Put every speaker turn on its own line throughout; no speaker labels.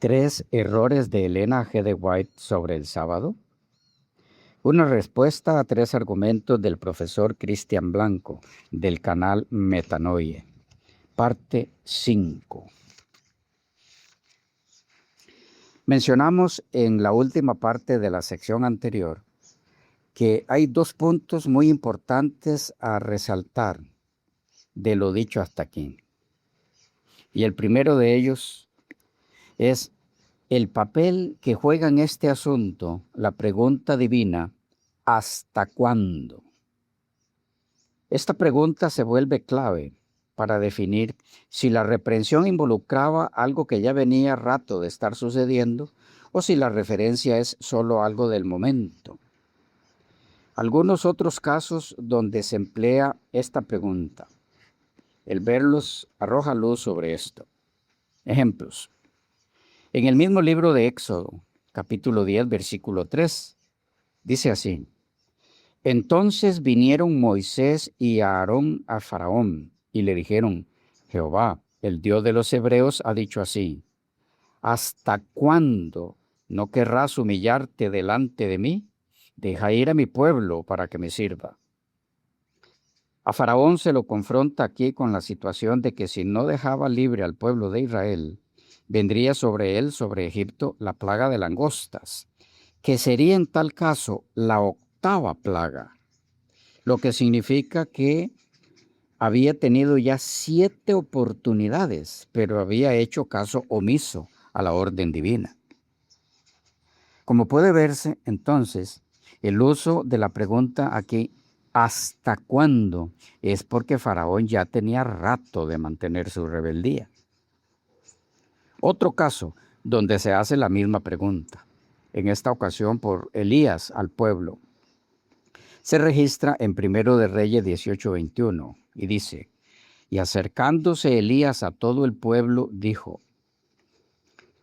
Tres errores de Elena G. de White sobre el sábado. Una respuesta a tres argumentos del profesor Cristian Blanco del canal Metanoie. Parte 5. Mencionamos en la última parte de la sección anterior que hay dos puntos muy importantes a resaltar de lo dicho hasta aquí. Y el primero de ellos es el papel que juega en este asunto la pregunta divina, ¿hasta cuándo? Esta pregunta se vuelve clave para definir si la reprensión involucraba algo que ya venía rato de estar sucediendo o si la referencia es solo algo del momento. Algunos otros casos donde se emplea esta pregunta. El verlos arroja luz sobre esto. Ejemplos. En el mismo libro de Éxodo, capítulo 10, versículo 3, dice así: Entonces vinieron Moisés y Aarón a Faraón y le dijeron: Jehová, el Dios de los hebreos, ha dicho así: ¿hasta cuándo no querrás humillarte delante de mí? Deja ir a mi pueblo para que me sirva. A Faraón se lo confronta aquí con la situación de que si no dejaba libre al pueblo de Israel, vendría sobre él, sobre Egipto, la plaga de langostas, que sería en tal caso la octava plaga, lo que significa que había tenido ya 7 oportunidades, pero había hecho caso omiso a la orden divina. Como puede verse, entonces, el uso de la pregunta aquí, ¿hasta cuándo?, es porque Faraón ya tenía rato de mantener su rebeldía. Otro caso donde se hace la misma pregunta, en esta ocasión por Elías al pueblo, se registra en 1 de Reyes 18:21 y dice: Y acercándose Elías a todo el pueblo, dijo: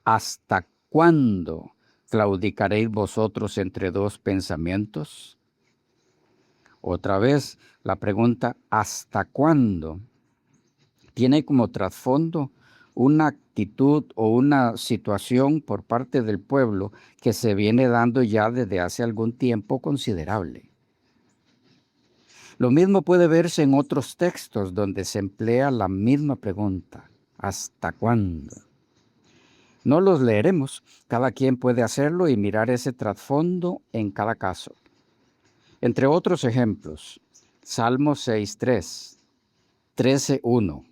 ¿hasta cuándo claudicaréis vosotros entre dos pensamientos? Otra vez, la pregunta ¿hasta cuándo? Tiene como trasfondo una actitud o una situación por parte del pueblo que se viene dando ya desde hace algún tiempo considerable. Lo mismo puede verse en otros textos donde se emplea la misma pregunta, ¿hasta cuándo? No los leeremos, cada quien puede hacerlo y mirar ese trasfondo en cada caso. Entre otros ejemplos, Salmo 6:3, 13:1,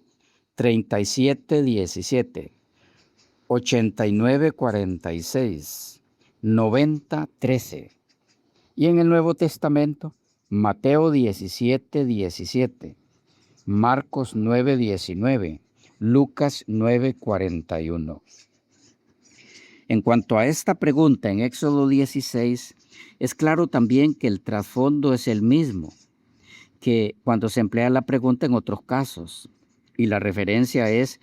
37:17, 89:46, 90:13. Y en el Nuevo Testamento, Mateo 17:17, Marcos 9:19, Lucas 9:41. En cuanto a esta pregunta en Éxodo 16, es claro también que el trasfondo es el mismo que cuando se emplea la pregunta en otros casos, y la referencia es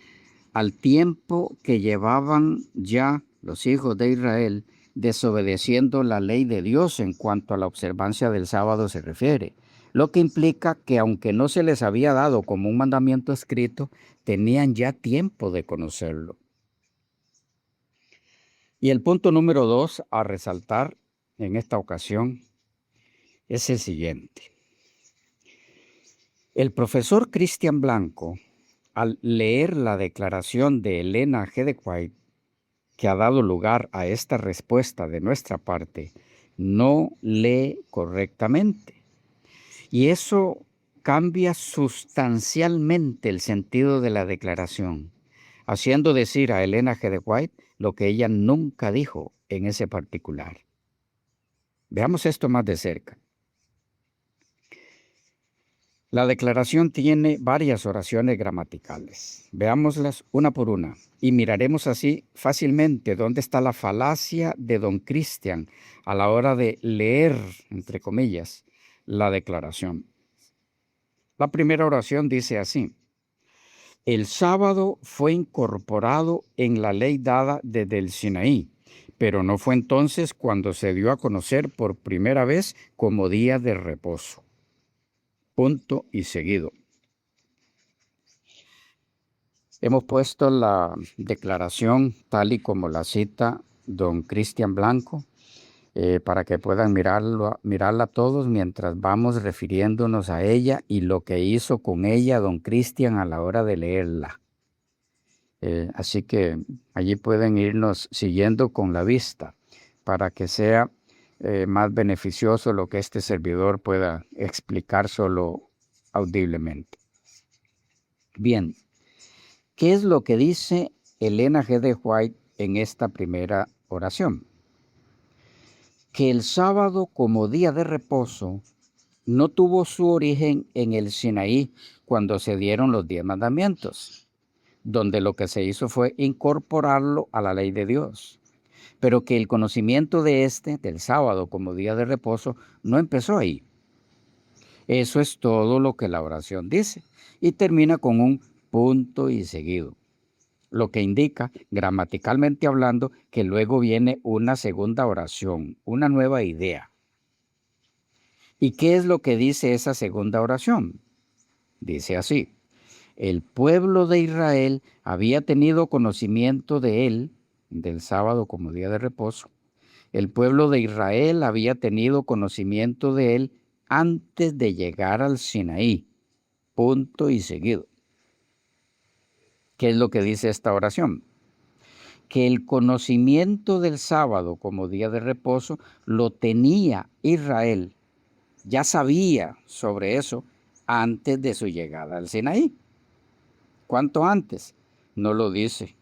al tiempo que llevaban ya los hijos de Israel desobedeciendo la ley de Dios en cuanto a la observancia del sábado se refiere, lo que implica que aunque no se les había dado como un mandamiento escrito, tenían ya tiempo de conocerlo. Y el punto número 2 a resaltar en esta ocasión es el siguiente. El profesor Cristian Blanco, al leer la declaración de Elena G. de White, que ha dado lugar a esta respuesta de nuestra parte, no lee correctamente. Y eso cambia sustancialmente el sentido de la declaración, haciendo decir a Elena G. de White lo que ella nunca dijo en ese particular. Veamos esto más de cerca. La declaración tiene varias oraciones gramaticales. Veámoslas una por una y miraremos así fácilmente dónde está la falacia de don Cristian a la hora de leer, entre comillas, la declaración. La primera oración dice así: el sábado fue incorporado en la ley dada desde el Sinaí, pero no fue entonces cuando se dio a conocer por primera vez como día de reposo. Punto y seguido. Hemos puesto la declaración tal y como la cita don Cristian Blanco, para que puedan mirarla todos mientras vamos refiriéndonos a ella y lo que hizo con ella don Cristian a la hora de leerla. Así que allí pueden irnos siguiendo con la vista para que sea más beneficioso lo que este servidor pueda explicar solo audiblemente. Bien, ¿qué es lo que dice Elena G. de White en esta primera oración? Que el sábado como día de reposo no tuvo su origen en el Sinaí cuando se dieron los 10 mandamientos, donde lo que se hizo fue incorporarlo a la ley de Dios, pero que el conocimiento del sábado como día de reposo, no empezó ahí. Eso es todo lo que la oración dice y termina con un punto y seguido, lo que indica, gramaticalmente hablando, que luego viene una segunda oración, una nueva idea. ¿Y qué es lo que dice esa segunda oración? Dice así: el pueblo de Israel había tenido conocimiento de él, del sábado como día de reposo. El pueblo de Israel había tenido conocimiento de él antes de llegar al Sinaí. Punto y seguido. ¿Qué es lo que dice esta oración? Que el conocimiento del sábado como día de reposo lo tenía Israel. Ya sabía sobre eso antes de su llegada al Sinaí. ¿Cuánto antes? No lo dice,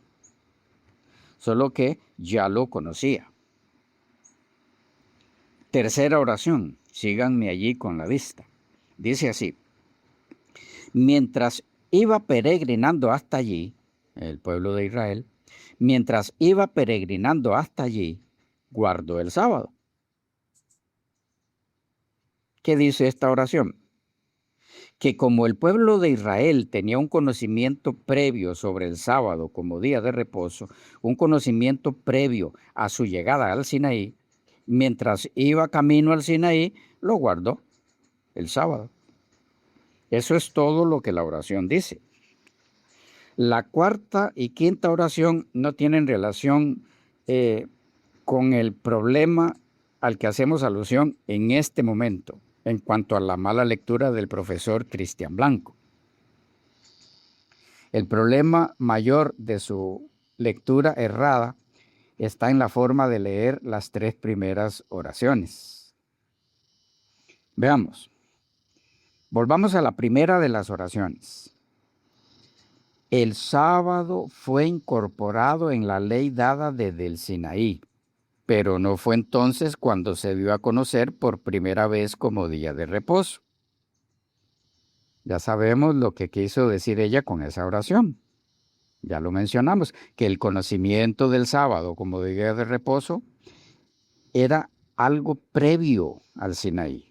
solo que ya lo conocía. Tercera oración, síganme allí con la vista. Dice así: mientras iba peregrinando hasta allí, el pueblo de Israel, mientras iba peregrinando hasta allí, guardó el sábado. ¿Qué dice esta oración? Que como el pueblo de Israel tenía un conocimiento previo sobre el sábado como día de reposo, un conocimiento previo a su llegada al Sinaí, mientras iba camino al Sinaí, lo guardó el sábado. Eso es todo lo que la oración dice. La cuarta y quinta oración no tienen relación con el problema al que hacemos alusión en este momento, en cuanto a la mala lectura del profesor Cristian Blanco. El problema mayor de su lectura errada está en la forma de leer las 3 primeras oraciones. Veamos. Volvamos a la primera de las oraciones. El sábado fue incorporado en la ley dada desde el Sinaí, pero no fue entonces cuando se dio a conocer por primera vez como día de reposo. Ya sabemos lo que quiso decir ella con esa oración. Ya lo mencionamos, que el conocimiento del sábado como día de reposo era algo previo al Sinaí.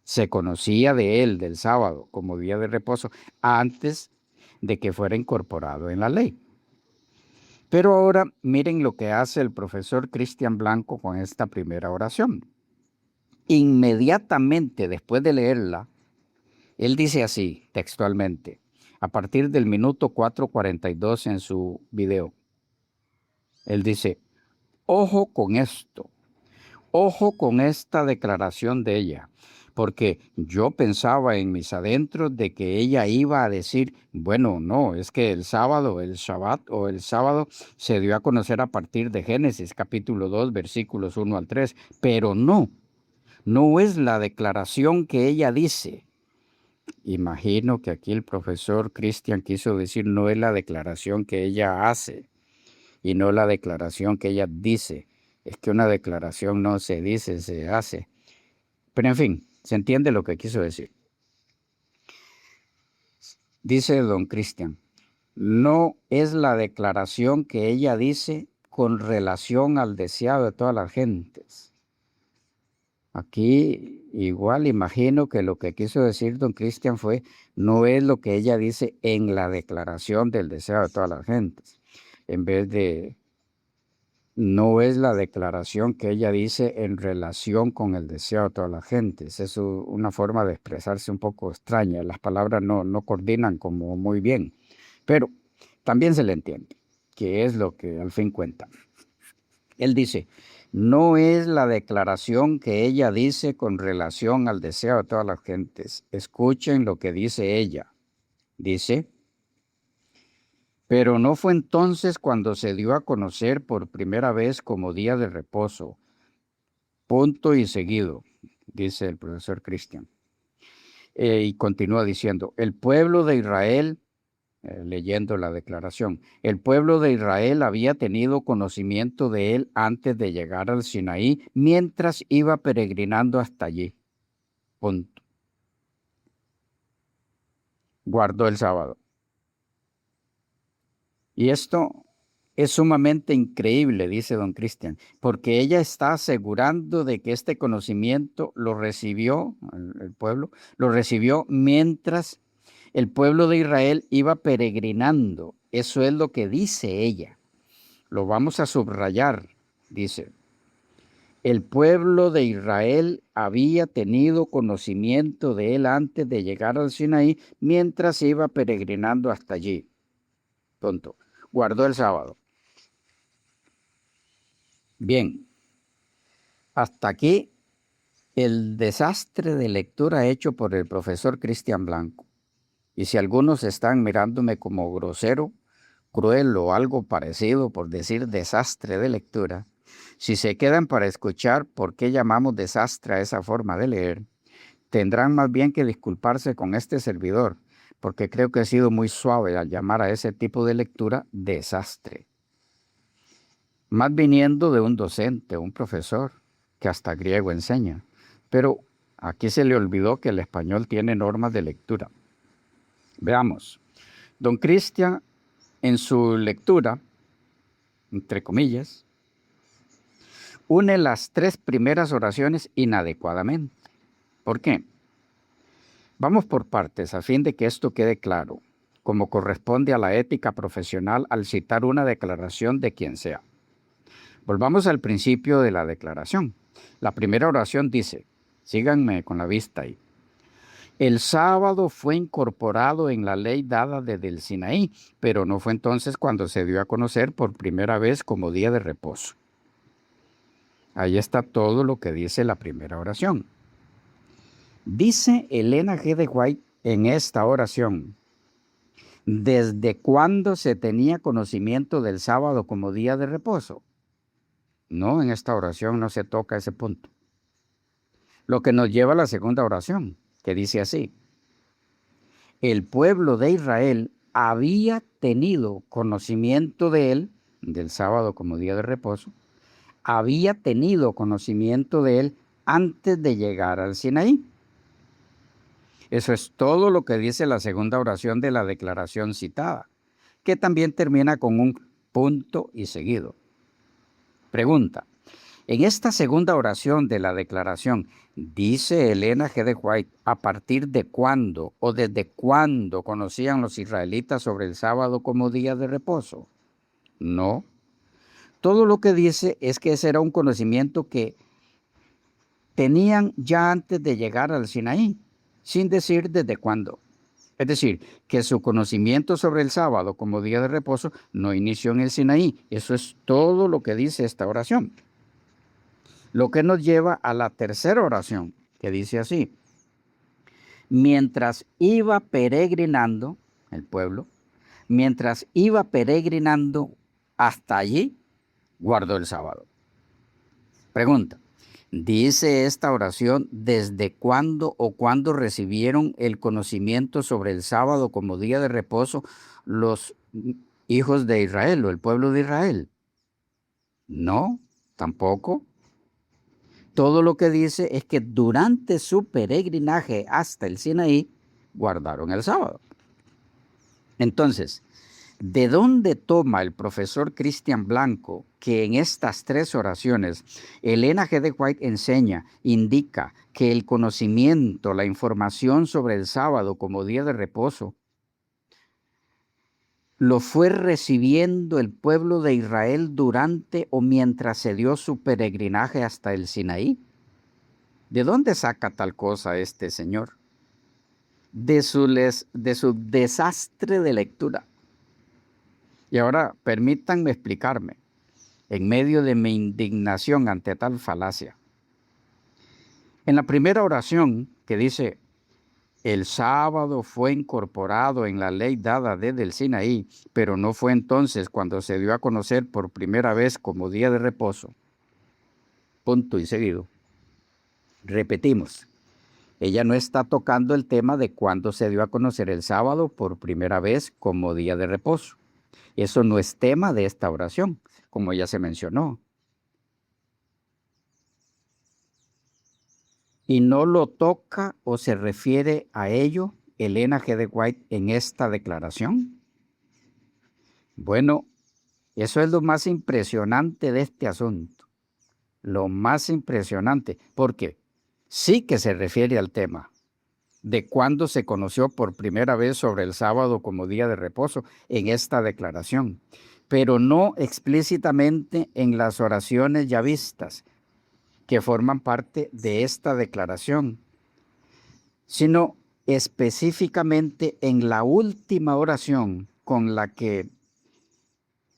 Se conocía de él, del sábado, como día de reposo, antes de que fuera incorporado en la ley. Pero ahora miren lo que hace el profesor Cristian Blanco con esta primera oración. Inmediatamente después de leerla, él dice así, textualmente, a partir del minuto 4:42 en su video. Él dice: ojo con esto, ojo con esta declaración de ella, porque yo pensaba en mis adentros de que ella iba a decir, bueno, no, es que el sábado, el Shabbat o el sábado se dio a conocer a partir de Génesis capítulo 2 versículos 1 al 3, pero no es la declaración que ella dice. Imagino que aquí el profesor Cristian quiso decir no es la declaración que ella hace y no la declaración que ella dice. Es que una declaración no se dice, se hace. Pero en fin, se entiende lo que quiso decir. Dice don Cristian, no es la declaración que ella dice con relación al deseado de todas las gentes. Aquí igual imagino que lo que quiso decir don Cristian fue, no es lo que ella dice en la declaración del deseo de todas las gentes, en vez de, no es la declaración que ella dice en relación con el deseo de todas las gentes. Es una forma de expresarse un poco extraña, las palabras no coordinan como muy bien. Pero también se le entiende, que es lo que al fin cuenta. Él dice, no es la declaración que ella dice con relación al deseo de todas las gentes. Escuchen lo que dice ella. Dice, pero no fue entonces cuando se dio a conocer por primera vez como día de reposo. Punto y seguido, dice el profesor Cristian. Y continúa diciendo, el pueblo de Israel, leyendo la declaración, el pueblo de Israel había tenido conocimiento de él antes de llegar al Sinaí, mientras iba peregrinando hasta allí. Punto. Guardó el sábado. Y esto es sumamente increíble, dice don Cristian, porque ella está asegurando de que este conocimiento lo recibió, el pueblo, lo recibió mientras el pueblo de Israel iba peregrinando. Eso es lo que dice ella. Lo vamos a subrayar, dice. El pueblo de Israel había tenido conocimiento de él antes de llegar al Sinaí, mientras iba peregrinando hasta allí. Punto. Guardó el sábado. Bien, hasta aquí el desastre de lectura hecho por el profesor Cristian Blanco. Y si algunos están mirándome como grosero, cruel o algo parecido por decir desastre de lectura, si se quedan para escuchar por qué llamamos desastre a esa forma de leer, tendrán más bien que disculparse con este servidor, porque creo que he sido muy suave al llamar a ese tipo de lectura desastre. Más viniendo de un docente, un profesor, que hasta griego enseña. Pero aquí se le olvidó que el español tiene normas de lectura. Veamos. Don Cristian, en su lectura, entre comillas, une las tres primeras oraciones inadecuadamente. ¿Por qué? Vamos por partes a fin de que esto quede claro, como corresponde a la ética profesional al citar una declaración de quien sea. Volvamos al principio de la declaración. La primera oración dice, síganme con la vista ahí. El sábado fue incorporado en la ley dada desde el Sinaí, pero no fue entonces cuando se dio a conocer por primera vez como día de reposo. Ahí está todo lo que dice la primera oración. Dice Elena G. de White en esta oración, ¿desde cuándo se tenía conocimiento del sábado como día de reposo? No, en esta oración no se toca ese punto. Lo que nos lleva a la segunda oración, que dice así, el pueblo de Israel había tenido conocimiento de él, del sábado como día de reposo, había tenido conocimiento de él antes de llegar al Sinaí. Eso es todo lo que dice la segunda oración de la declaración citada, que también termina con un punto y seguido. Pregunta. En esta segunda oración de la declaración, dice Elena G. de White, ¿a partir de cuándo o desde cuándo conocían los israelitas sobre el sábado como día de reposo? No. Todo lo que dice es que ese era un conocimiento que tenían ya antes de llegar al Sinaí, sin decir desde cuándo. Es decir, que su conocimiento sobre el sábado como día de reposo no inició en el Sinaí. Eso es todo lo que dice esta oración. Lo que nos lleva a la tercera oración, que dice así, mientras iba peregrinando, el pueblo, mientras iba peregrinando hasta allí, guardó el sábado. Pregunta, ¿dice esta oración desde cuándo o cuándo recibieron el conocimiento sobre el sábado como día de reposo los hijos de Israel o el pueblo de Israel? No, tampoco. Todo lo que dice es que durante su peregrinaje hasta el Sinaí, guardaron el sábado. Entonces, ¿de dónde toma el profesor Cristian Blanco que en estas tres oraciones Elena G. de White enseña, indica que el conocimiento, la información sobre el sábado como día de reposo, lo fue recibiendo el pueblo de Israel durante o mientras se dio su peregrinaje hasta el Sinaí? ¿De dónde saca tal cosa este señor? De su desastre de lectura. Y ahora permítanme explicarme, en medio de mi indignación ante tal falacia. En la primera oración que dice, el sábado fue incorporado en la ley dada desde el Sinaí, pero no fue entonces cuando se dio a conocer por primera vez como día de reposo. Punto y seguido. Repetimos, ella no está tocando el tema de cuándo se dio a conocer el sábado por primera vez como día de reposo. Eso no es tema de esta oración, como ya se mencionó. Y no lo toca o se refiere a ello Elena G. de White en esta declaración. Bueno, eso es lo más impresionante de este asunto. Lo más impresionante, porque sí que se refiere al tema de cuándo se conoció por primera vez sobre el sábado como día de reposo en esta declaración, pero no explícitamente en las oraciones ya vistas que forman parte de esta declaración, sino específicamente en la última oración con la que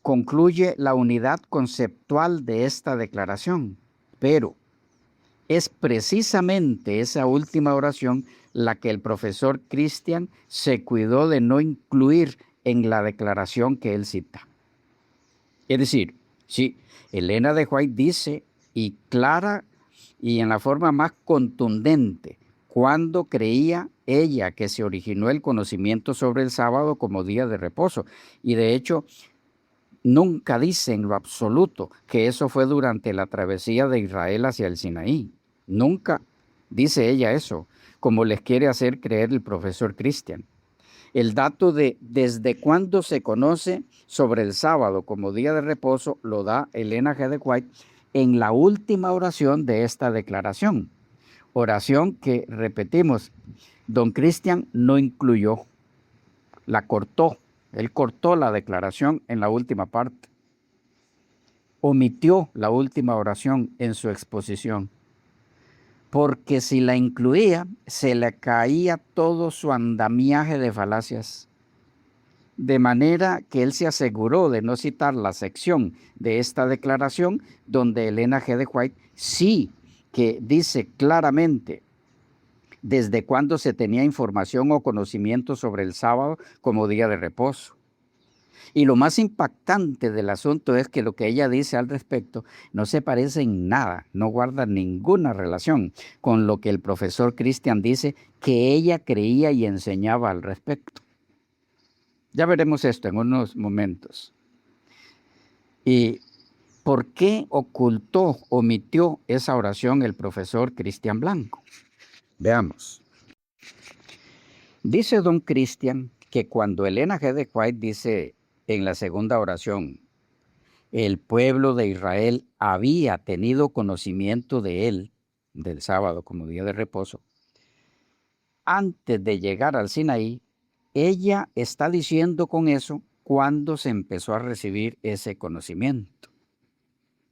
concluye la unidad conceptual de esta declaración. Pero es precisamente esa última oración la que el profesor Christian se cuidó de no incluir en la declaración que él cita. Es decir, sí, Elena de White dice y clara y en la forma más contundente cuando creía ella que se originó el conocimiento sobre el sábado como día de reposo. Y de hecho, nunca dice en lo absoluto que eso fue durante la travesía de Israel hacia el Sinaí. Nunca dice ella eso, como les quiere hacer creer el profesor Christian. El dato de desde cuándo se conoce sobre el sábado como día de reposo lo da Elena G. de White en la última oración de esta declaración. Oración que, repetimos, don Christian no incluyó, la cortó. Él cortó la declaración en la última parte. Omitió la última oración en su exposición. Porque si la incluía, se le caía todo su andamiaje de falacias. De manera que él se aseguró de no citar la sección de esta declaración donde Elena G. de White sí que dice claramente desde cuándo se tenía información o conocimiento sobre el sábado como día de reposo. Y lo más impactante del asunto es que lo que ella dice al respecto no se parece en nada, no guarda ninguna relación con lo que el profesor Christian dice que ella creía y enseñaba al respecto. Ya veremos esto en unos momentos. ¿Y por qué ocultó, omitió esa oración el profesor Cristian Blanco? Veamos. Dice don Cristian que cuando Elena G. de White dice en la segunda oración, el pueblo de Israel había tenido conocimiento de él, del sábado como día de reposo, antes de llegar al Sinaí, ella está diciendo con eso cuándo se empezó a recibir ese conocimiento.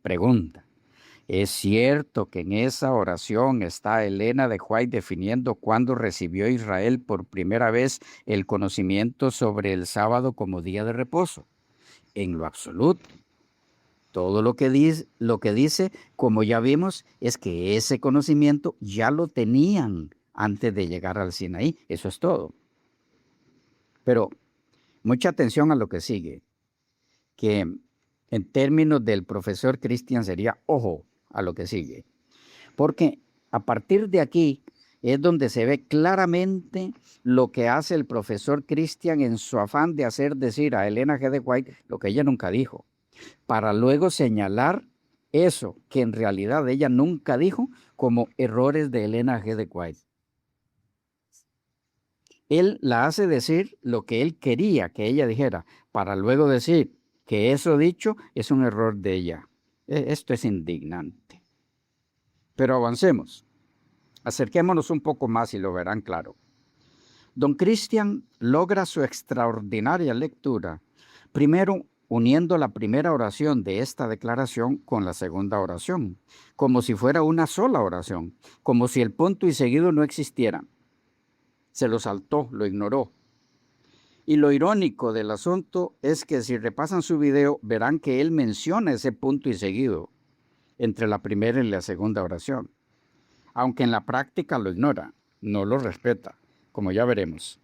Pregunta, ¿es cierto que en esa oración está Elena de White definiendo cuándo recibió Israel por primera vez el conocimiento sobre el sábado como día de reposo? En lo absoluto. Todo lo que dice, como ya vimos, es que ese conocimiento ya lo tenían antes de llegar al Sinaí. Eso es todo. Pero mucha atención a lo que sigue, que en términos del profesor Christian sería ojo a lo que sigue. Porque a partir de aquí es donde se ve claramente lo que hace el profesor Christian en su afán de hacer decir a Elena G. de White lo que ella nunca dijo, para luego señalar eso que en realidad ella nunca dijo como errores de Elena G. de White. Él la hace decir lo que él quería que ella dijera, para luego decir que eso dicho es un error de ella. Esto es indignante. Pero avancemos. Acerquémonos un poco más y lo verán claro. Don Cristian logra su extraordinaria lectura, primero uniendo la primera oración de esta declaración con la segunda oración, como si fuera una sola oración, como si el punto y seguido no existiera. Se lo saltó, lo ignoró. Y lo irónico del asunto es que si repasan su video, verán que él menciona ese punto y seguido entre la primera y la segunda oración, aunque en la práctica lo ignora, no lo respeta, como ya veremos.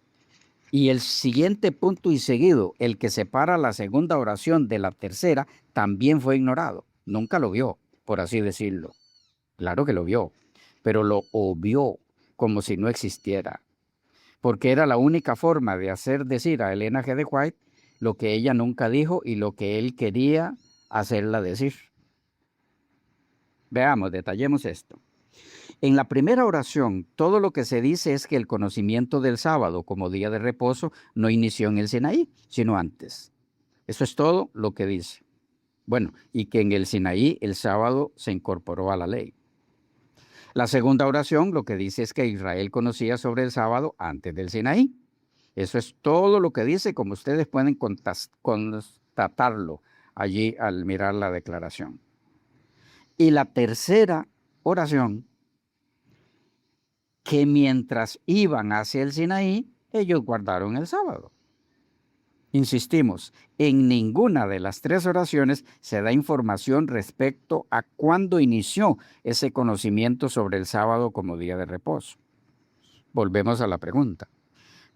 Y el siguiente punto y seguido, el que separa la segunda oración de la tercera, también fue ignorado. Nunca lo vio, por así decirlo. Claro que lo vio, pero lo obvió como si no existiera, porque era la única forma de hacer decir a Elena G. de White lo que ella nunca dijo y lo que él quería hacerla decir. Veamos, detallemos esto. En la primera oración, todo lo que se dice es que el conocimiento del sábado como día de reposo no inició en el Sinaí, sino antes. Eso es todo lo que dice. Bueno, y que en el Sinaí el sábado se incorporó a la ley. La segunda oración lo que dice es que Israel conocía sobre el sábado antes del Sinaí. Eso es todo lo que dice, como ustedes pueden constatarlo allí al mirar la declaración. Y la tercera oración, que mientras iban hacia el Sinaí, ellos guardaron el sábado. Insistimos, en ninguna de las tres oraciones se da información respecto a cuándo inició ese conocimiento sobre el sábado como día de reposo. Volvemos a la pregunta.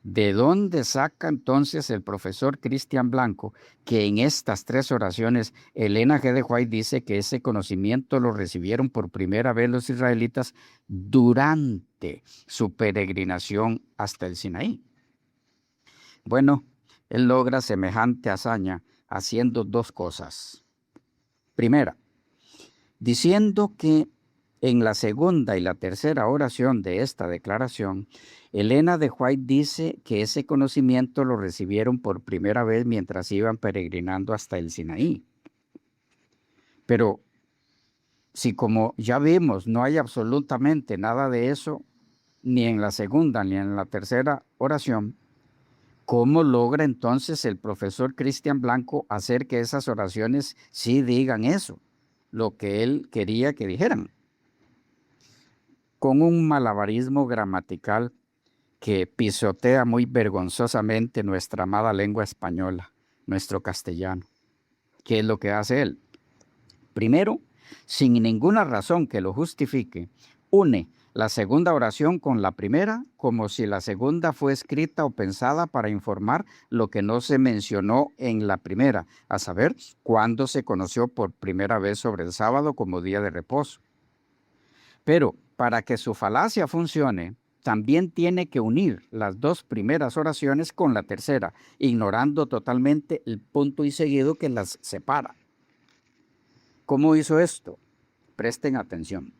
¿De dónde saca entonces el profesor Cristian Blanco que en estas tres oraciones Elena G. de White dice que ese conocimiento lo recibieron por primera vez los israelitas durante su peregrinación hasta el Sinaí? Bueno, él logra semejante hazaña haciendo dos cosas. Primera, diciendo que en la segunda y la tercera oración de esta declaración, Elena de White dice que ese conocimiento lo recibieron por primera vez mientras iban peregrinando hasta el Sinaí. Pero si, como ya vimos, no hay absolutamente nada de eso, ni en la segunda ni en la tercera oración, ¿cómo logra entonces el profesor Cristian Blanco hacer que esas oraciones sí digan eso, lo que él quería que dijeran? Con un malabarismo gramatical que pisotea muy vergonzosamente nuestra amada lengua española, nuestro castellano. ¿Qué es lo que hace él? Primero, sin ninguna razón que lo justifique, une la segunda oración con la primera como si la segunda fue escrita o pensada para informar lo que no se mencionó en la primera, a saber, cuándo se conoció por primera vez sobre el sábado como día de reposo. Pero para que su falacia funcione, también tiene que unir las dos primeras oraciones con la tercera, ignorando totalmente el punto y seguido que las separa. ¿Cómo hizo esto? Presten atención.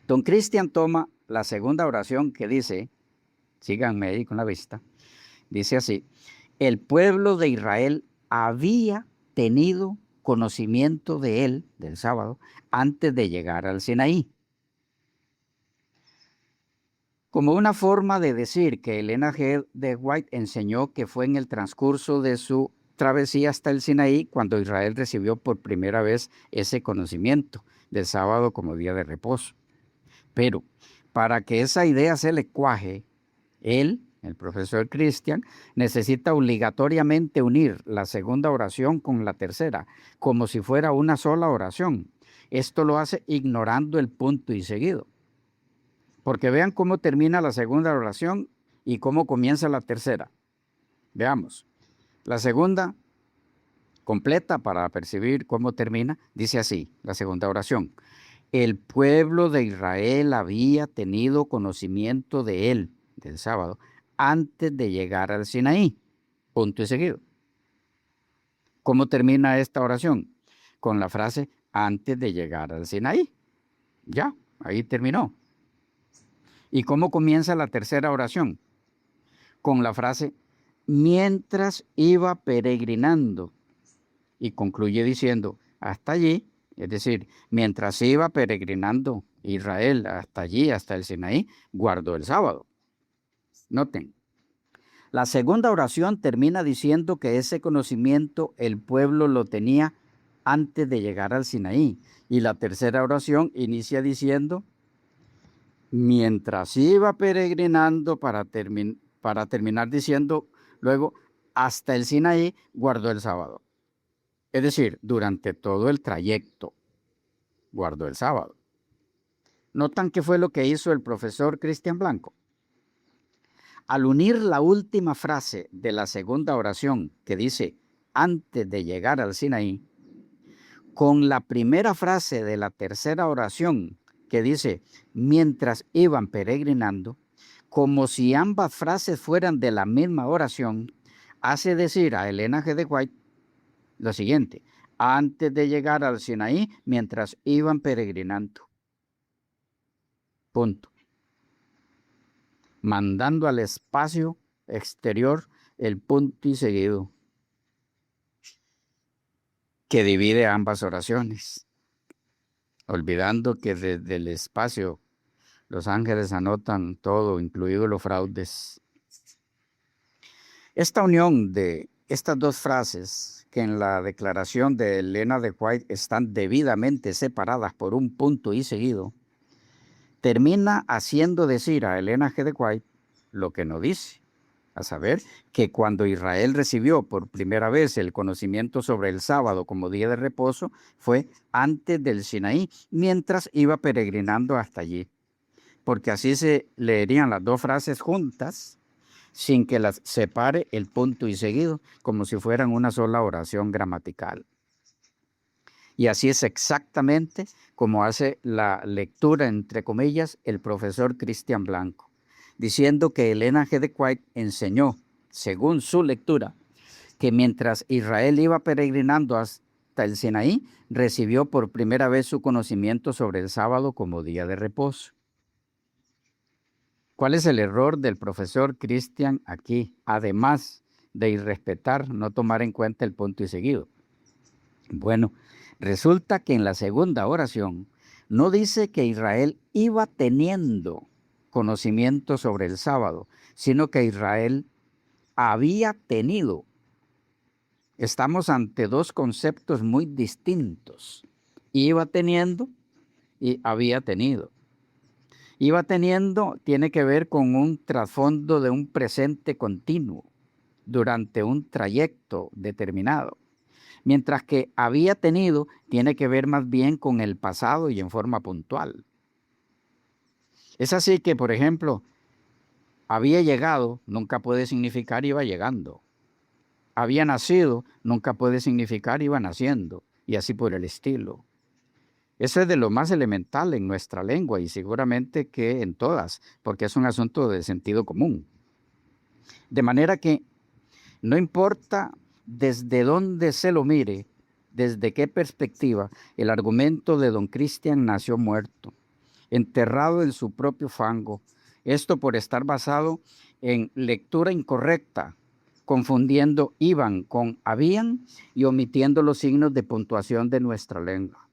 Don Cristian toma la segunda oración que dice, síganme ahí con la vista, dice así: el pueblo de Israel había tenido conocimiento de él, del sábado, antes de llegar al Sinaí. Como una forma de decir que Elena G. de White enseñó que fue en el transcurso de su travesía hasta el Sinaí cuando Israel recibió por primera vez ese conocimiento del sábado como día de reposo. Pero para que esa idea se le cuaje, él, el profesor Cristian, necesita obligatoriamente unir la segunda oración con la tercera, como si fuera una sola oración. Esto lo hace ignorando el punto y seguido. Porque vean cómo termina la segunda oración y cómo comienza la tercera. Veamos. La segunda, completa para percibir cómo termina, dice así, la segunda oración: el pueblo de Israel había tenido conocimiento de él, del sábado, antes de llegar al Sinaí. Punto y seguido. ¿Cómo termina esta oración? Con la frase antes de llegar al Sinaí. Ya, ahí terminó. ¿Y cómo comienza la tercera oración? Con la frase mientras iba peregrinando. Y concluye diciendo hasta allí, es decir, mientras iba peregrinando Israel hasta allí, hasta el Sinaí, guardó el sábado. Noten, la segunda oración termina diciendo que ese conocimiento el pueblo lo tenía antes de llegar al Sinaí. Y la tercera oración inicia diciendo mientras iba peregrinando para terminar diciendo Luego, hasta el Sinaí guardó el sábado. Es decir, durante todo el trayecto guardó el sábado. ¿Notan qué fue lo que hizo el profesor Cristian Blanco? Al unir la última frase de la segunda oración, que dice, antes de llegar al Sinaí, con la primera frase de la tercera oración, que dice, mientras iban peregrinando, como si ambas frases fueran de la misma oración, hace decir a Elena G. de White lo siguiente, antes de llegar al Sinaí, mientras iban peregrinando. Punto. Mandando al espacio exterior el punto y seguido que divide ambas oraciones, olvidando que desde el espacio los ángeles anotan todo, incluidos los fraudes. Esta unión de estas dos frases, que en la declaración de Elena de White están debidamente separadas por un punto y seguido, termina haciendo decir a Elena G. de White lo que no dice, a saber, que cuando Israel recibió por primera vez el conocimiento sobre el sábado como día de reposo, fue antes del Sinaí, mientras iba peregrinando hasta allí, porque así se leerían las dos frases juntas, sin que las separe el punto y seguido, como si fueran una sola oración gramatical. Y así es exactamente como hace la lectura, entre comillas, el profesor Cristian Blanco, diciendo que Elena G. de White enseñó, según su lectura, que mientras Israel iba peregrinando hasta el Sinaí, recibió por primera vez su conocimiento sobre el sábado como día de reposo. ¿Cuál es el error del profesor Cristian aquí? Además de irrespetar, no tomar en cuenta el punto y seguido. Bueno, resulta que en la segunda oración no dice que Israel iba teniendo conocimiento sobre el sábado, sino que Israel había tenido. Estamos ante dos conceptos muy distintos. Iba teniendo y había tenido. Iba teniendo tiene que ver con un trasfondo de un presente continuo durante un trayecto determinado, mientras que había tenido tiene que ver más bien con el pasado y en forma puntual. Es así que, por ejemplo, había llegado nunca puede significar iba llegando. Había nacido nunca puede significar iba naciendo, y así por el estilo. Eso es de lo más elemental en nuestra lengua y seguramente que en todas, porque es un asunto de sentido común. De manera que no importa desde dónde se lo mire, desde qué perspectiva, el argumento de don Cristian nació muerto, enterrado en su propio fango. Esto por estar basado en lectura incorrecta, confundiendo iban con habían y omitiendo los signos de puntuación de nuestra lengua.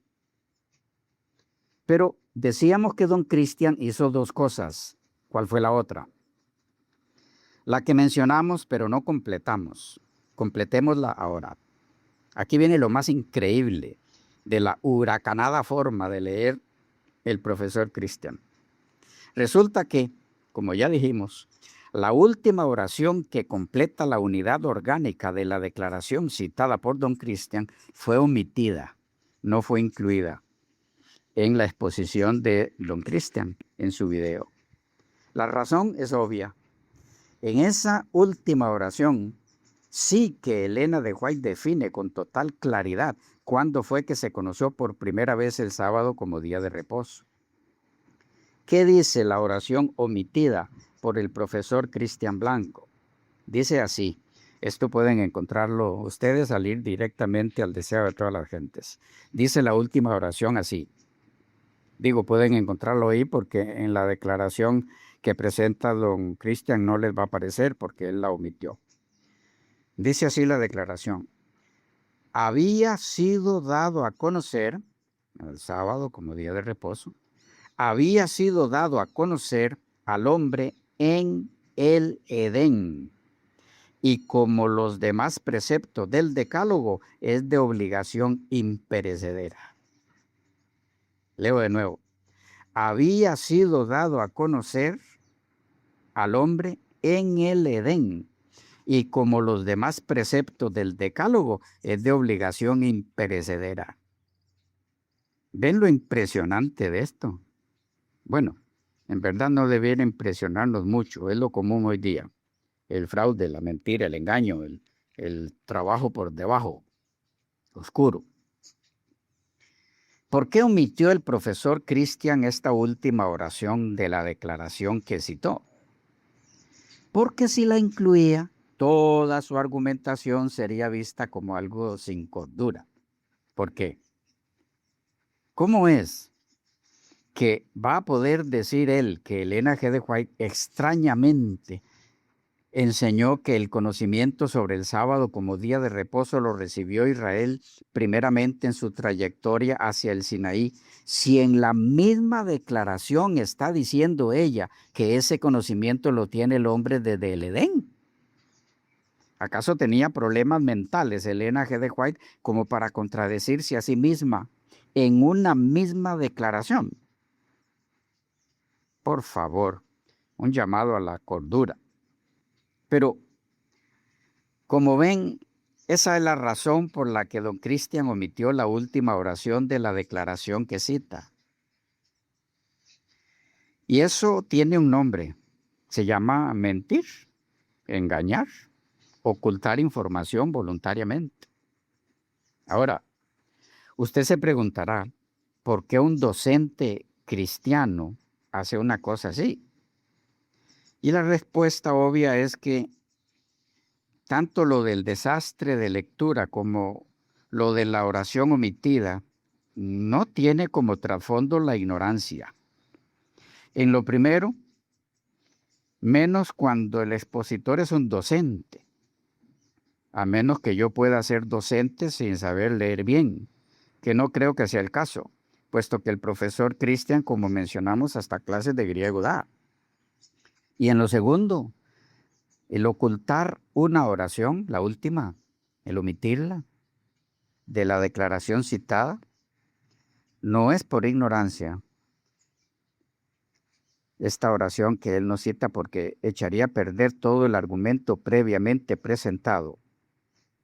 Pero decíamos que don Cristian hizo dos cosas. ¿Cuál fue la otra? La que mencionamos, pero no completamos. Completémosla ahora. Aquí viene lo más increíble de la huracanada forma de leer el profesor Cristian. Resulta que, como ya dijimos, la última oración que completa la unidad orgánica de la declaración citada por don Cristian fue omitida, no fue incluida en la exposición de don Cristian en su video. La razón es obvia. En esa última oración, sí que Elena de White define con total claridad cuándo fue que se conoció por primera vez el sábado como día de reposo. ¿Qué dice la oración omitida por el profesor Cristian Blanco? Dice así, esto pueden encontrarlo ustedes al ir directamente al deseo de todas las gentes. Dice la última oración así. Digo, pueden encontrarlo ahí porque en la declaración que presenta don Cristian no les va a aparecer porque él la omitió. Dice así la declaración. Había sido dado a conocer, el sábado como día de reposo, había sido dado a conocer al hombre en el Edén. Y como los demás preceptos del decálogo, es de obligación imperecedera. Leo de nuevo. Había sido dado a conocer al hombre en el Edén. y como los demás preceptos del Decálogo, es de obligación imperecedera. ¿Ven lo impresionante de esto? Bueno, en verdad no debiera impresionarnos mucho, es lo común hoy día. El fraude, la mentira, el engaño, el trabajo por debajo, oscuro. ¿Por qué omitió el profesor Cristian esta última oración de la declaración que citó? Porque si la incluía, toda su argumentación sería vista como algo sin cordura. ¿Por qué? ¿Cómo es que va a poder decir él que Elena G. de White extrañamente enseñó que el conocimiento sobre el sábado como día de reposo lo recibió Israel primeramente en su trayectoria hacia el Sinaí, si en la misma declaración está diciendo ella que ese conocimiento lo tiene el hombre desde el Edén? ¿Acaso tenía problemas mentales Elena G. de White como para contradecirse a sí misma en una misma declaración? Por favor, un llamado a la cordura. Pero, como ven, esa es la razón por la que don Cristian omitió la última oración de la declaración que cita. Y eso tiene un nombre. Se llama mentir, engañar, ocultar información voluntariamente. Ahora, usted se preguntará, ¿por qué un docente cristiano hace una cosa así? Y la respuesta obvia es que tanto lo del desastre de lectura como lo de la oración omitida no tiene como trasfondo la ignorancia. En lo primero, menos cuando el expositor es un docente, a menos que yo pueda ser docente sin saber leer bien, que no creo que sea el caso, puesto que el profesor Cristian, como mencionamos, hasta clases de griego da. Y en lo segundo, el ocultar una oración, la última, el omitirla de la declaración citada, no es por ignorancia esta oración que él nos cita porque echaría a perder todo el argumento previamente presentado.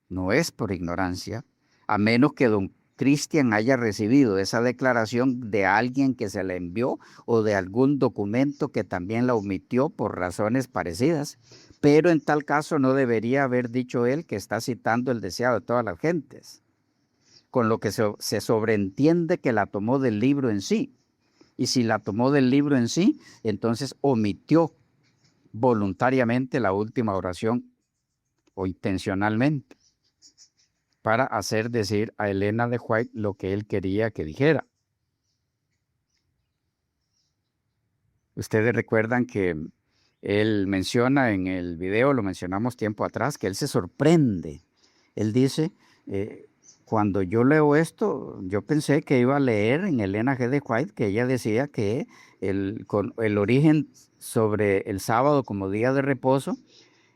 No es por ignorancia, a menos que don Cristian haya recibido esa declaración de alguien que se la envió o de algún documento que también la omitió por razones parecidas. Pero en tal caso no debería haber dicho él que está citando el deseado de todas las gentes, con lo que se sobreentiende que la tomó del libro en sí. Y si la tomó del libro en sí, entonces omitió voluntariamente la última oración o intencionalmente para hacer decir a Elena de White lo que él quería que dijera. Ustedes recuerdan que él menciona en el video, lo mencionamos tiempo atrás, que él se sorprende. Él dice, cuando yo leo esto, yo pensé que iba a leer en Elena G. de White que ella decía que el origen sobre el sábado como día de reposo,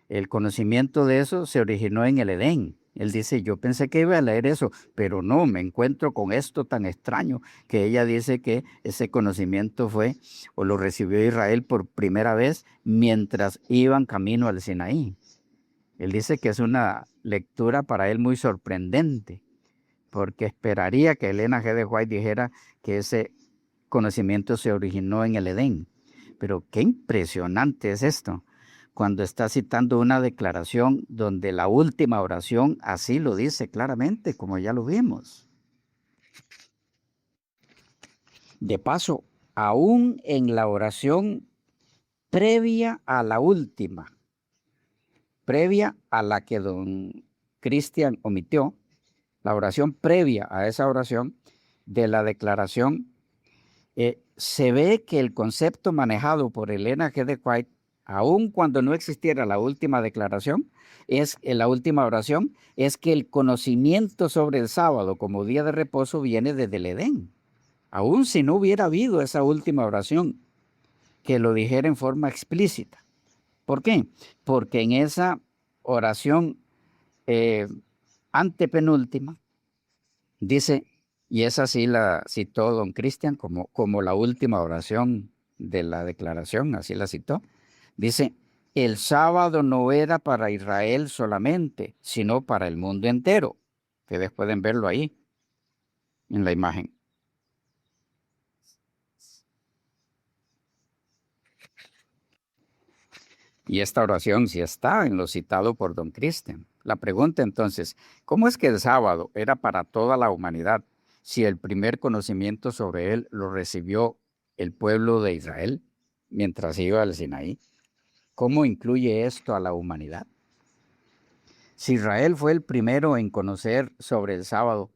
el conocimiento de eso se originó en el Edén. Él dice, yo pensé que iba a leer eso, pero no, me encuentro con esto tan extraño, que ella dice que ese conocimiento fue o lo recibió Israel por primera vez mientras iban camino al Sinaí. Él dice que es una lectura para él muy sorprendente, porque esperaría que Elena G. de White dijera que ese conocimiento se originó en el Edén. Pero qué impresionante es esto, cuando está citando una declaración donde la última oración así lo dice claramente, como ya lo vimos. De paso, aún en la oración previa a la última, previa a la que don Cristian omitió, la oración previa a esa oración de la declaración, se ve que el concepto manejado por Elena G. de White, aun cuando no existiera la última declaración, la última oración, es que el conocimiento sobre el sábado como día de reposo viene desde el Edén. Aun si no hubiera habido esa última oración que lo dijera en forma explícita. ¿Por qué? Porque en esa oración antepenúltima dice, y esa sí la citó don Cristian como la última oración de la declaración, así la citó, dice, el sábado no era para Israel solamente, sino para el mundo entero. Ustedes pueden verlo ahí en la imagen. Y esta oración sí está en lo citado por Don Cristian. La pregunta entonces, ¿cómo es que el sábado era para toda la humanidad si el primer conocimiento sobre él lo recibió el pueblo de Israel mientras iba al Sinaí? ¿Cómo incluye esto a la humanidad? Si Israel fue el primero en conocer sobre el sábado,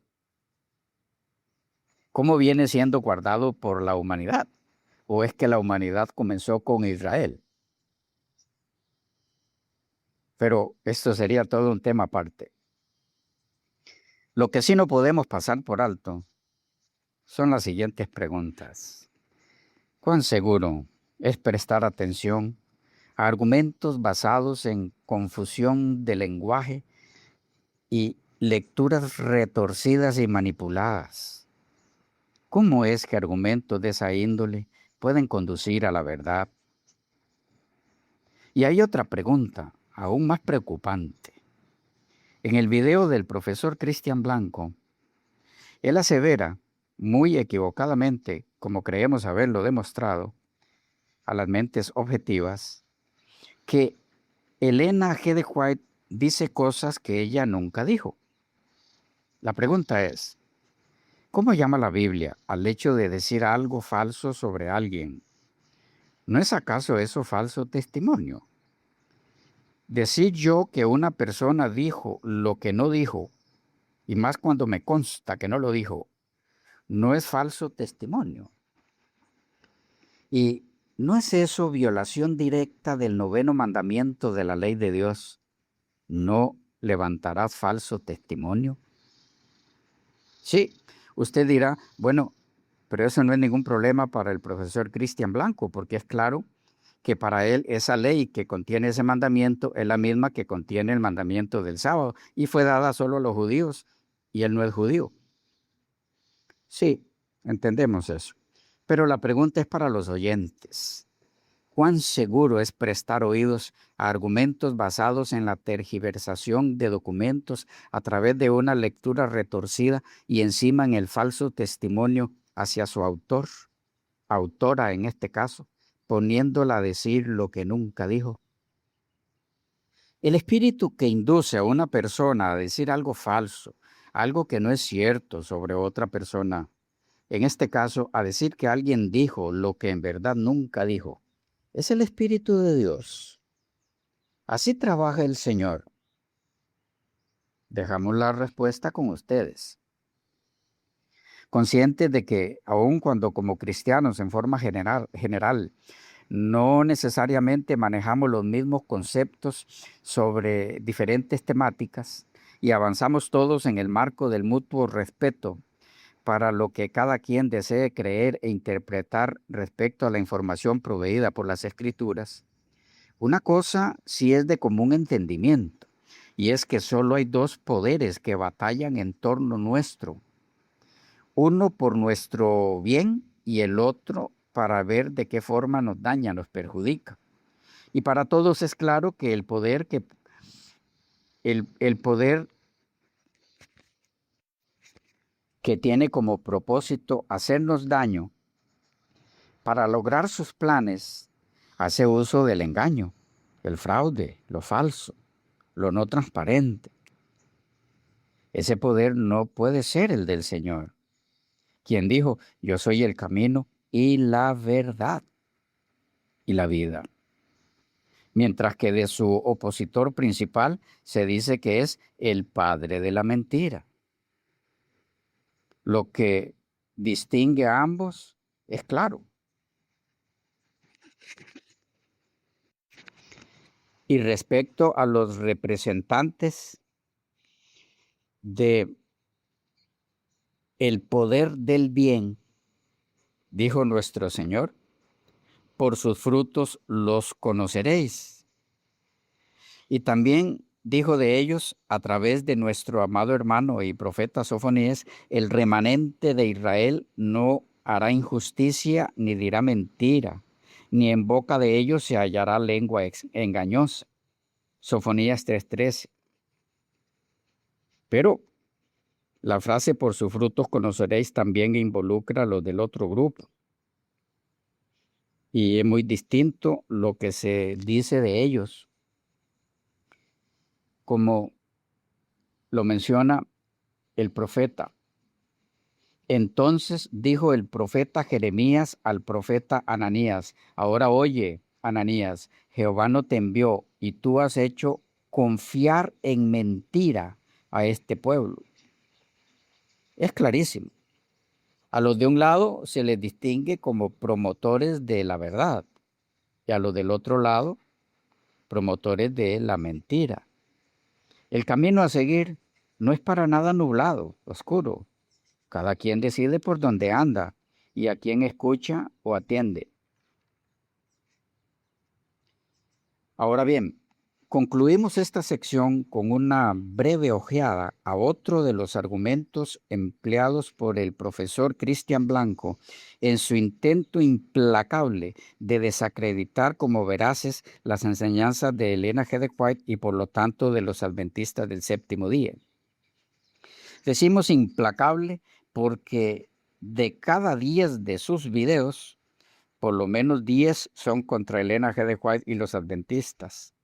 ¿cómo viene siendo guardado por la humanidad? ¿O es que la humanidad comenzó con Israel? Pero esto sería todo un tema aparte. Lo que sí no podemos pasar por alto son las siguientes preguntas. ¿Cuán seguro es prestar atención a argumentos basados en confusión de lenguaje y lecturas retorcidas y manipuladas? ¿Cómo es que argumentos de esa índole pueden conducir a la verdad? Y hay otra pregunta, aún más preocupante. En el video del profesor Cristian Blanco, él asevera, muy equivocadamente, como creemos haberlo demostrado, a las mentes objetivas, que Elena G. de White dice cosas que ella nunca dijo. La pregunta es, ¿cómo llama la Biblia al hecho de decir algo falso sobre alguien? ¿No es acaso eso falso testimonio? Decir yo que una persona dijo lo que no dijo, y más cuando me consta que no lo dijo, ¿no es falso testimonio? ¿Y no es eso violación directa del 9º mandamiento de la ley de Dios? ¿No levantarás falso testimonio? Sí, usted dirá, bueno, pero eso no es ningún problema para el profesor Cristian Blanco, porque es claro que para él esa ley que contiene ese mandamiento es la misma que contiene el mandamiento del sábado y fue dada solo a los judíos y él no es judío. Sí, entendemos eso. Pero la pregunta es para los oyentes. ¿Cuán seguro es prestar oídos a argumentos basados en la tergiversación de documentos a través de una lectura retorcida y encima en el falso testimonio hacia su autor, autora en este caso, poniéndola a decir lo que nunca dijo? El espíritu que induce a una persona a decir algo falso, algo que no es cierto sobre otra persona, en este caso a decir que alguien dijo lo que en verdad nunca dijo, es el Espíritu de Dios. Así trabaja el Señor. Dejamos la respuesta con ustedes. Conscientes de que aun cuando como cristianos en forma general no necesariamente manejamos los mismos conceptos sobre diferentes temáticas y avanzamos todos en el marco del mutuo respeto para lo que cada quien desee creer e interpretar respecto a la información proveída por las Escrituras, una cosa sí es de común entendimiento, y es que solo hay dos poderes que batallan en torno nuestro, uno por nuestro bien y el otro para ver de qué forma nos daña, nos perjudica. Y para todos es claro que el poder que tiene como propósito hacernos daño para lograr sus planes hace uso del engaño, el fraude, lo falso, lo no transparente. Ese poder no puede ser el del Señor, quien dijo, yo soy el camino y la verdad y la vida. Mientras que de su opositor principal se dice que es el padre de la mentira. Lo que distingue a ambos es claro. Y respecto a los representantes de el poder del bien, dijo nuestro Señor, por sus frutos los conoceréis. Y también dijo de ellos, a través de nuestro amado hermano y profeta Sofonías, el remanente de Israel no hará injusticia ni dirá mentira, ni en boca de ellos se hallará lengua engañosa. Sofonías 3:13. Pero la frase por sus frutos conoceréis también involucra a los del otro grupo. Y es muy distinto lo que se dice de ellos, como lo menciona el profeta. Entonces dijo el profeta Jeremías al profeta Ananías: ahora oye, Ananías, Jehová no te envió y tú has hecho confiar en mentira a este pueblo. Es clarísimo. A los de un lado se les distingue como promotores de la verdad y a los del otro lado promotores de la mentira. El camino a seguir no es para nada nublado, oscuro. Cada quien decide por dónde anda y a quién escucha o atiende. Ahora bien, concluimos esta sección con una breve ojeada a otro de los argumentos empleados por el profesor Cristian Blanco en su intento implacable de desacreditar como veraces las enseñanzas de Elena G. de White y por lo tanto de los adventistas del séptimo día. Decimos implacable porque de cada 10 de sus videos, por lo menos 10 son contra Elena G. de White y los adventistas,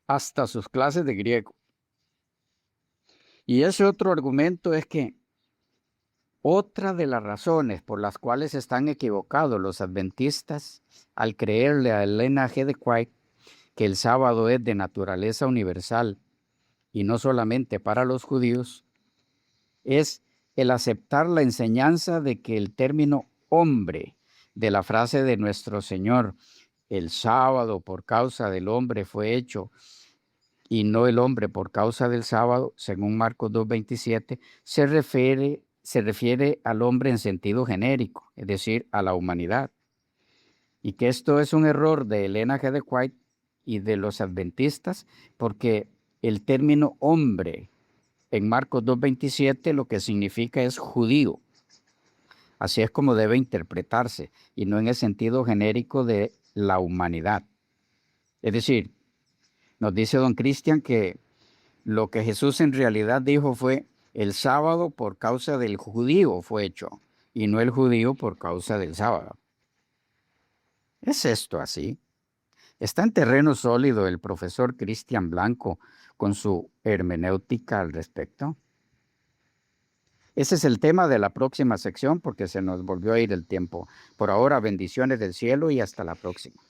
hasta sus clases de griego. Y ese otro argumento es que otra de las razones por las cuales están equivocados los adventistas al creerle a Elena G. de White que el sábado es de naturaleza universal y no solamente para los judíos, es el aceptar la enseñanza de que el término hombre de la frase de nuestro Señor, el sábado por causa del hombre fue hecho y no el hombre por causa del sábado, según Marcos 2:27, se refiere al hombre en sentido genérico, es decir, a la humanidad. Y que esto es un error de Elena G. de White y de los adventistas, porque el término hombre en Marcos 2:27 lo que significa es judío. Así es como debe interpretarse, y no en el sentido genérico de la humanidad. Es decir, nos dice don Cristian que lo que Jesús en realidad dijo fue: el sábado por causa del judío fue hecho, y no el judío por causa del sábado. ¿Es esto así? ¿Está en terreno sólido el profesor Cristian Blanco con su hermenéutica al respecto? Ese es el tema de la próxima sección porque se nos volvió a ir el tiempo. Por ahora, bendiciones del cielo y hasta la próxima.